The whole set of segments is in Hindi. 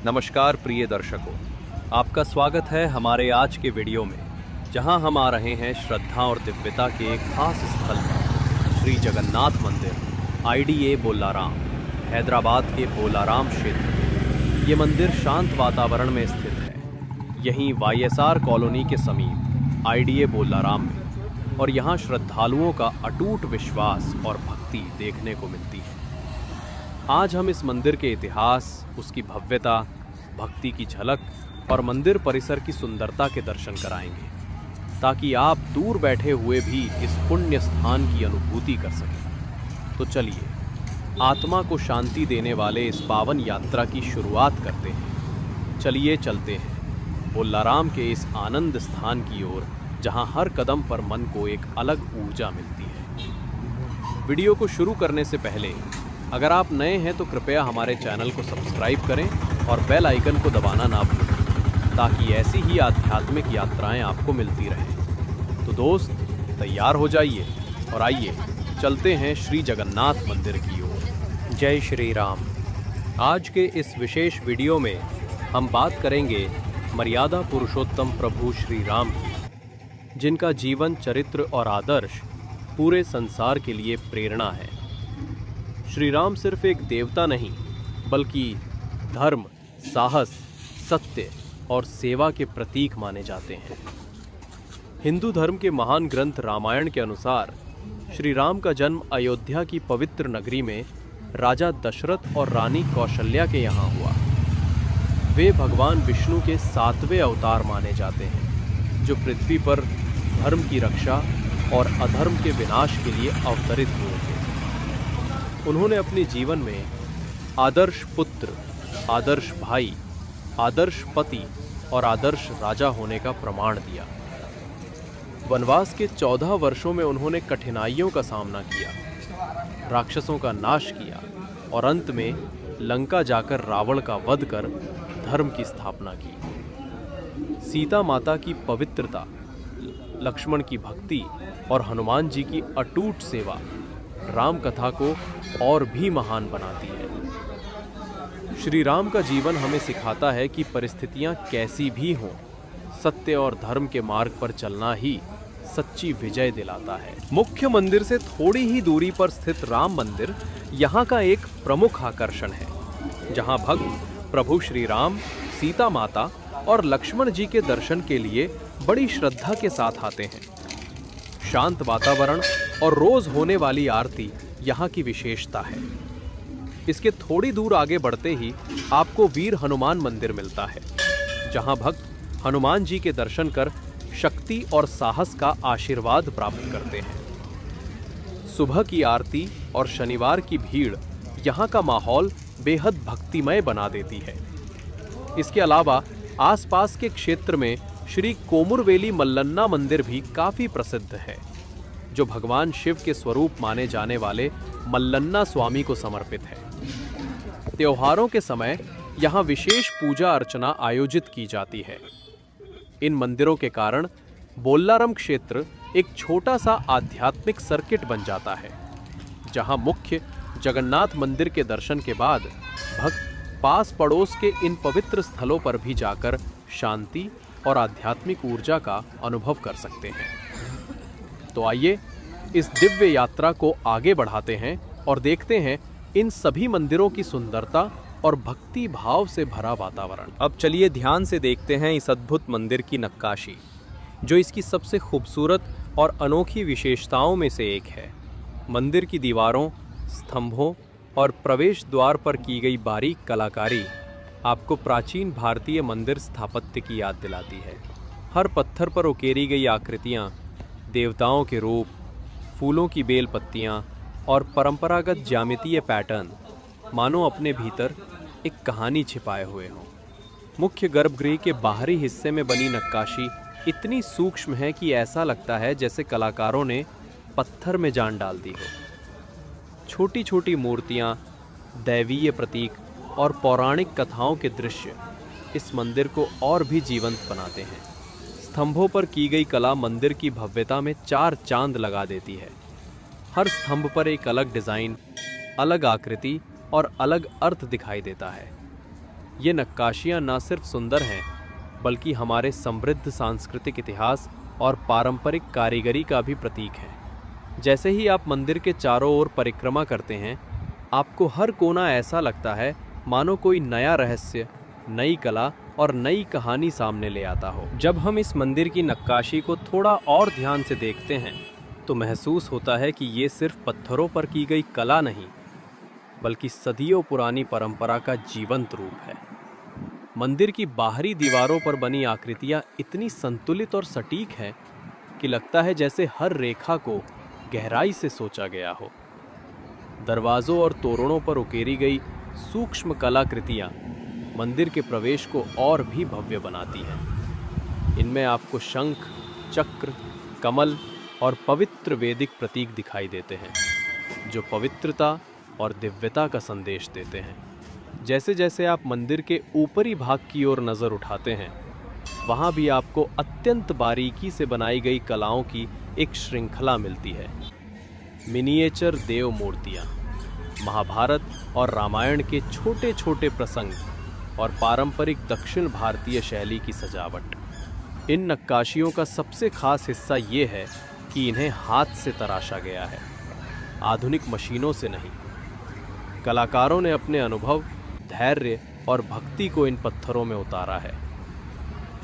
नमस्कार प्रिय दर्शकों, आपका स्वागत है हमारे आज के वीडियो में, जहां हम आ रहे हैं श्रद्धा और दिव्यता के एक खास स्थल पर, श्री जगन्नाथ मंदिर IDA बोलाराम, हैदराबाद के बोलाराम क्षेत्र में। ये मंदिर शांत वातावरण में स्थित है, यहीं YSR कॉलोनी के समीप IDA बोलाराम में, और यहाँ श्रद्धालुओं का अटूट विश्वास और भक्ति देखने को मिलती है। आज हम इस मंदिर के इतिहास, उसकी भव्यता, भक्ति की झलक और मंदिर परिसर की सुंदरता के दर्शन कराएंगे, ताकि आप दूर बैठे हुए भी इस पुण्य स्थान की अनुभूति कर सकें। तो चलिए, आत्मा को शांति देने वाले इस पावन यात्रा की शुरुआत करते हैं। चलिए चलते हैं बोलाराम के इस आनंद स्थान की ओर, जहां हर कदम पर मन को एक अलग ऊर्जा मिलती है। वीडियो को शुरू करने से पहले अगर आप नए हैं तो कृपया हमारे चैनल को सब्सक्राइब करें और बेल आइकन को दबाना ना भूलें, ताकि ऐसी ही आध्यात्मिक यात्राएं आपको मिलती रहें। तो दोस्त, तैयार हो जाइए और आइए चलते हैं श्री जगन्नाथ मंदिर की ओर। जय श्री राम। आज के इस विशेष वीडियो में हम बात करेंगे मर्यादा पुरुषोत्तम प्रभु श्री राम की, जिनका जीवन, चरित्र और आदर्श पूरे संसार के लिए प्रेरणा है। श्री राम सिर्फ एक देवता नहीं, बल्कि धर्म, साहस, सत्य और सेवा के प्रतीक माने जाते हैं। हिंदू धर्म के महान ग्रंथ रामायण के अनुसार श्री राम का जन्म अयोध्या की पवित्र नगरी में राजा दशरथ और रानी कौशल्या के यहाँ हुआ। वे भगवान विष्णु के 7वें अवतार माने जाते हैं, जो पृथ्वी पर धर्म की रक्षा और अधर्म के विनाश के लिए अवतरित हुए थे। उन्होंने अपने जीवन में आदर्श पुत्र, आदर्श भाई, आदर्श पति और आदर्श राजा होने का प्रमाण दिया। वनवास के 14 वर्षों में उन्होंने कठिनाइयों का सामना किया, राक्षसों का नाश किया और अंत में लंका जाकर रावण का वध कर धर्म की स्थापना की। सीता माता की पवित्रता, लक्ष्मण की भक्ति और हनुमान जी की अटूट सेवा राम कथा को और भी महान बनाती है। श्री राम का जीवन हमें सिखाता है कि परिस्थितियां कैसी भी हों, सत्य और धर्म के मार्ग पर चलना ही सच्ची विजय दिलाता है। मुख्य मंदिर से थोड़ी ही दूरी पर स्थित राम मंदिर यहाँ का एक प्रमुख आकर्षण है, जहाँ भक्त प्रभु श्री राम, सीता माता और लक्ष्मण जी के दर्शन के लिए बड़ी श्रद्धा के साथ आते हैं। शांत वातावरण और रोज होने वाली आरती यहाँ की विशेषता है। इसके थोड़ी दूर आगे बढ़ते ही आपको वीर हनुमान मंदिर मिलता है, जहाँ भक्त हनुमान जी के दर्शन कर शक्ति और साहस का आशीर्वाद प्राप्त करते हैं। सुबह की आरती और शनिवार की भीड़ यहाँ का माहौल बेहद भक्तिमय बना देती है। इसके अलावा आसपास के क्षेत्र में श्री कोमुरवेली मल्लन्ना मंदिर भी काफी प्रसिद्ध है, जो भगवान शिव के स्वरूप माने जाने वाले मल्लन्ना स्वामी को समर्पित है। त्योहारों के समय यहाँ विशेष पूजा अर्चना आयोजित की जाती है। इन मंदिरों के कारण बोलाराम क्षेत्र एक छोटा सा आध्यात्मिक सर्किट बन जाता है, जहाँ मुख्य जगन्नाथ मंदिर के दर्शन के बाद भक्त पास पड़ोस के इन पवित्र स्थलों पर भी जाकर शांति और आध्यात्मिक ऊर्जा का अनुभव कर सकते हैं। तो आइए इस दिव्य यात्रा को आगे बढ़ाते हैं और देखते हैं इन सभी मंदिरों की सुंदरता और भक्ति भाव से भरा वातावरण। अब चलिए ध्यान से देखते हैं इस अद्भुत मंदिर की नक्काशी, जो इसकी सबसे खूबसूरत और अनोखी विशेषताओं में से एक है। मंदिर की दीवारों, स्तंभों और प्रवेश द्वार पर की गई बारीक कलाकारी आपको प्राचीन भारतीय मंदिर स्थापत्य की याद दिलाती है। हर पत्थर पर उकेरी गई आकृतियाँ, देवताओं के रूप, फूलों की बेल पत्तियाँ और परंपरागत ज्यामितीय पैटर्न मानो अपने भीतर एक कहानी छिपाए हुए हों। मुख्य गर्भगृह के बाहरी हिस्से में बनी नक्काशी इतनी सूक्ष्म है कि ऐसा लगता है जैसे कलाकारों ने पत्थर में जान डाल दी हो। छोटी छोटी मूर्तियाँ, दैवीय प्रतीक और पौराणिक कथाओं के दृश्य इस मंदिर को और भी जीवंत बनाते हैं। स्तंभों पर की गई कला मंदिर की भव्यता में 4 चांद लगा देती है। हर स्तंभ पर एक अलग डिज़ाइन, अलग आकृति और अलग अर्थ दिखाई देता है। ये नक्काशियाँ न सिर्फ सुंदर हैं बल्कि हमारे समृद्ध सांस्कृतिक इतिहास और पारंपरिक कारीगरी का भी प्रतीक है। जैसे ही आप मंदिर के चारों ओर परिक्रमा करते हैं, आपको हर कोना ऐसा लगता है मानो कोई नया रहस्य, नई कला और नई कहानी सामने ले आता हो। जब हम इस मंदिर की नक्काशी को थोड़ा और ध्यान से देखते हैं तो महसूस होता है कि ये सिर्फ पत्थरों पर की गई कला नहीं बल्कि सदियों पुरानी परंपरा का जीवंत रूप है। मंदिर की बाहरी दीवारों पर बनी आकृतियाँ इतनी संतुलित और सटीक हैं कि लगता है जैसे हर रेखा को गहराई से सोचा गया हो। दरवाज़ों और तोरणों पर उकेरी गई सूक्ष्म कलाकृतियाँ मंदिर के प्रवेश को और भी भव्य बनाती हैं। इनमें आपको शंख, चक्र, कमल और पवित्र वैदिक प्रतीक दिखाई देते हैं जो पवित्रता और दिव्यता का संदेश देते हैं। जैसे जैसे आप मंदिर के ऊपरी भाग की ओर नज़र उठाते हैं, वहाँ भी आपको अत्यंत बारीकी से बनाई गई कलाओं की एक श्रृंखला मिलती है। मिनिएचर देव मूर्तियाँ, महाभारत और रामायण के छोटे छोटे प्रसंग और पारंपरिक दक्षिण भारतीय शैली की सजावट। इन नक्काशियों का सबसे खास हिस्सा ये है कि इन्हें हाथ से तराशा गया है, आधुनिक मशीनों से नहीं। कलाकारों ने अपने अनुभव, धैर्य और भक्ति को इन पत्थरों में उतारा है।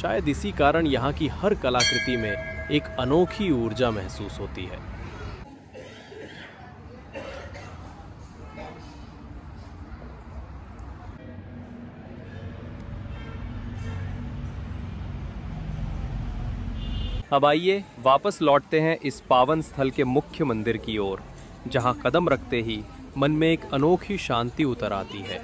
शायद इसी कारण यहाँ की हर कलाकृति में एक अनोखी ऊर्जा महसूस होती है। अब आइए वापस लौटते हैं इस पावन स्थल के मुख्य मंदिर की ओर, जहाँ कदम रखते ही मन में एक अनोखी शांति उतर आती है।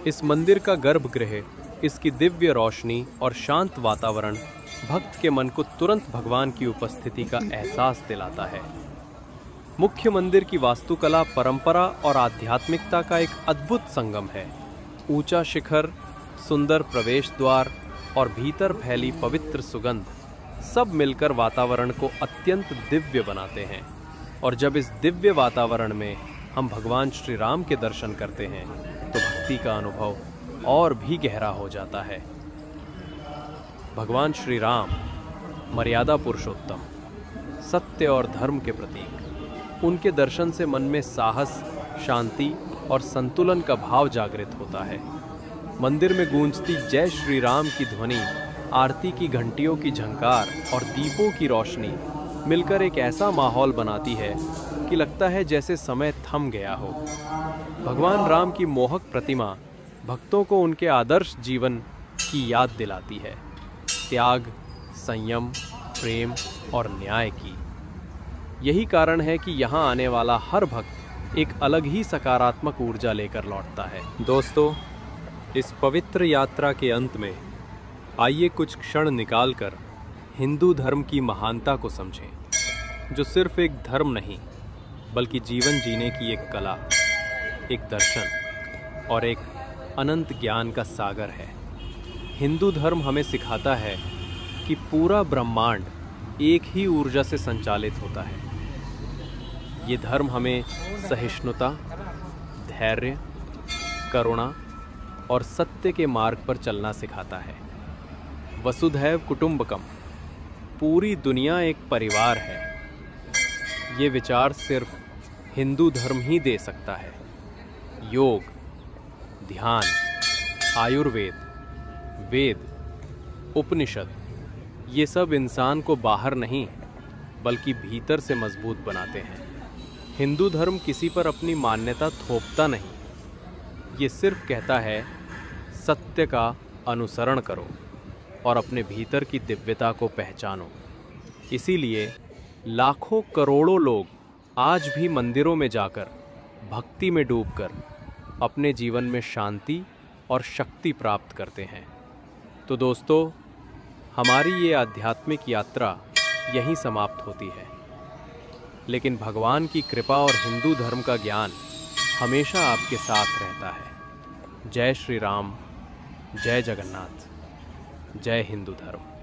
इस मंदिर का गर्भगृह, इसकी दिव्य रोशनी और शांत वातावरण भक्त के मन को तुरंत भगवान की उपस्थिति का एहसास दिलाता है। मुख्य मंदिर की वास्तुकला परंपरा और आध्यात्मिकता का एक अद्भुत संगम है। ऊंचा शिखर, सुंदर प्रवेश द्वार और भीतर फैली पवित्र सुगंध सब मिलकर वातावरण को अत्यंत दिव्य बनाते हैं। और जब इस दिव्य वातावरण में हम भगवान श्री राम के दर्शन करते हैं तो भक्ति का अनुभव और भी गहरा हो जाता है। भगवान श्री राम मर्यादा पुरुषोत्तम, सत्य और धर्म के प्रतीक। उनके दर्शन से मन में साहस, शांति और संतुलन का भाव जागृत होता है। मंदिर में गूंजती जय श्री राम की ध्वनि, आरती की घंटियों की झंकार और दीपों की रोशनी मिलकर एक ऐसा माहौल बनाती है कि लगता है जैसे समय थम गया हो। भगवान राम की मोहक प्रतिमा भक्तों को उनके आदर्श जीवन की याद दिलाती है, त्याग, संयम, प्रेम और न्याय की। यही कारण है कि यहाँ आने वाला हर भक्त एक अलग ही सकारात्मक ऊर्जा लेकर लौटता है। दोस्तों, इस पवित्र यात्रा के अंत में आइए कुछ क्षण निकालकर हिंदू धर्म की महानता को समझें, जो सिर्फ एक धर्म नहीं बल्कि जीवन जीने की एक कला, एक दर्शन और एक अनंत ज्ञान का सागर है। हिंदू धर्म हमें सिखाता है कि पूरा ब्रह्मांड एक ही ऊर्जा से संचालित होता है। ये धर्म हमें सहिष्णुता, धैर्य, करुणा और सत्य के मार्ग पर चलना सिखाता है। वसुधैव कुटुंबकम, पूरी दुनिया एक परिवार है। ये विचार सिर्फ हिंदू धर्म ही दे सकता है। योग, ध्यान, आयुर्वेद, वेद, उपनिषद, ये सब इंसान को बाहर नहीं बल्कि भीतर से मजबूत बनाते हैं। हिंदू धर्म किसी पर अपनी मान्यता थोपता नहीं, ये सिर्फ कहता है सत्य का अनुसरण करो और अपने भीतर की दिव्यता को पहचानो। इसीलिए लाखों करोड़ों लोग आज भी मंदिरों में जाकर भक्ति में डूबकर अपने जीवन में शांति और शक्ति प्राप्त करते हैं। तो दोस्तों, हमारी ये आध्यात्मिक यात्रा यहीं समाप्त होती है, लेकिन भगवान की कृपा और हिंदू धर्म का ज्ञान हमेशा आपके साथ रहता है। जय श्री राम, जय जगन्नाथ, जय हिंदू धर्म।